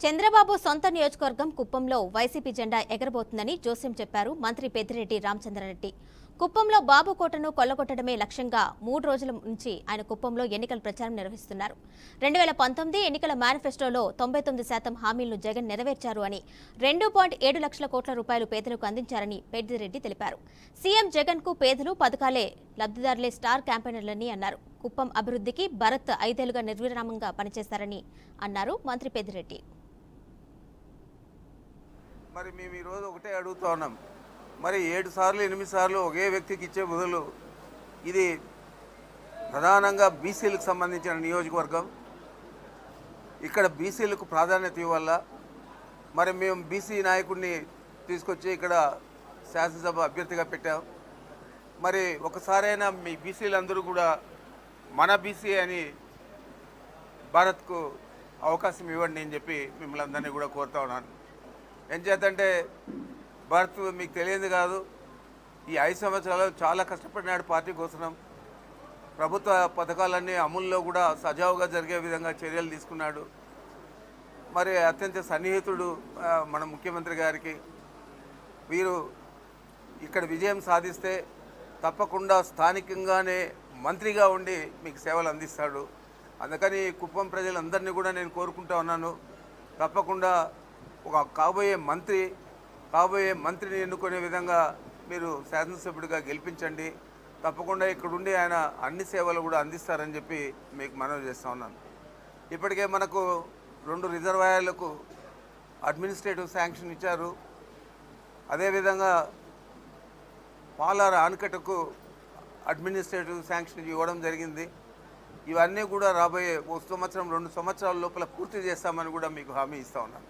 చంద్రబాబు సొంత నియోజకవర్గం కుప్పంలో వైసీపీ జెండా ఎగరబోతుందని జోస్యం చెప్పారు మంత్రి పెద్దిరెడ్డి రామచంద్రారెడ్డి. కుప్పంలో బాబు కోటను కొల్లగొట్టడమే లక్ష్యంగా 3 రోజుల నుంచి ఆయన కుప్పంలో ఎన్నికల ప్రచారం నిర్వహిస్తున్నారు. 2019 ఎన్నికల మేనిఫెస్టోలో 99% హామీలను జగన్ నెరవేర్చారు అని, 2.7 లక్షల కోట్ల రూపాయలు పేదలకు అందించారని పెద్దిరెడ్డి తెలిపారు. సీఎం జగన్ కు పేదలు, పథకాలే లబ్ధిదారులే స్టార్ క్యాంపెయినర్లని అన్నారు. కుప్పం అభివృద్ధికి భరత్ 5 ఏళ్లుగా నిర్విరామంగా పనిచేశారని అన్నారు మంత్రి పెద్దిరెడ్డి. మరి మేము ఈరోజు ఒకటే అడుగుతూ ఉన్నాం. మరి 7 సార్లు 8 సార్లు ఒకే వ్యక్తికి ఇచ్చే బదులు ఇది ప్రధానంగా బీసీలకు సంబంధించిన నియోజకవర్గం. ఇక్కడ బీసీలకు ప్రాధాన్యత ఇవ్వాల. మరి మేము బీసీ నాయకుడిని తీసుకొచ్చి ఇక్కడ శాసనసభ అభ్యర్థిగా పెట్టాం. మరి ఒకసారైనా మీ బీసీలందరూ కూడా మన బీసీ అని భారత్కు అవకాశం ఇవ్వండి అని చెప్పి మిమ్మల్ని అందరినీ కూడా కోరుతా ఉన్నాను. ఏం చేద్దంటే భారత్ మీకు తెలియదు కాదు, ఈ 5 సంవత్సరాలు చాలా కష్టపడినాడు పార్టీ కోసం. ప్రభుత్వ పథకాలన్నీ అమల్లో కూడా సజావుగా జరిగే విధంగా చర్యలు తీసుకున్నాడు. మరి అత్యంత సన్నిహితుడు మన ముఖ్యమంత్రి గారికి. వీరు ఇక్కడ విజయం సాధిస్తే తప్పకుండా స్థానికంగానే మంత్రిగా ఉండి మీకు సేవలు అందిస్తాడు. అందుకని కుప్పం ప్రజలందరినీ కూడా నేను కోరుకుంటా ఉన్నాను, తప్పకుండా ఒక కాబోయే మంత్రిని ఎన్నుకునే విధంగా మీరు శాసనసభ్యుడిగా గెలిపించండి. తప్పకుండా ఇక్కడుండి ఆయన అన్ని సేవలు కూడా అందిస్తారని చెప్పి మీకు మనవి చేస్తూ ఉన్నాను. ఇప్పటికే మనకు 2 రిజర్వాయర్లకు అడ్మినిస్ట్రేటివ్ శాంక్షన్ ఇచ్చారు. అదేవిధంగా పాలార ఆనకట్టకు అడ్మినిస్ట్రేటివ్ శాంక్షన్ ఇవ్వడం జరిగింది. ఇవన్నీ కూడా రాబోయే 1 సంవత్సరం 2 సంవత్సరాల లోపల పూర్తి చేస్తామని కూడా మీకు హామీ ఇస్తూ ఉన్నాను.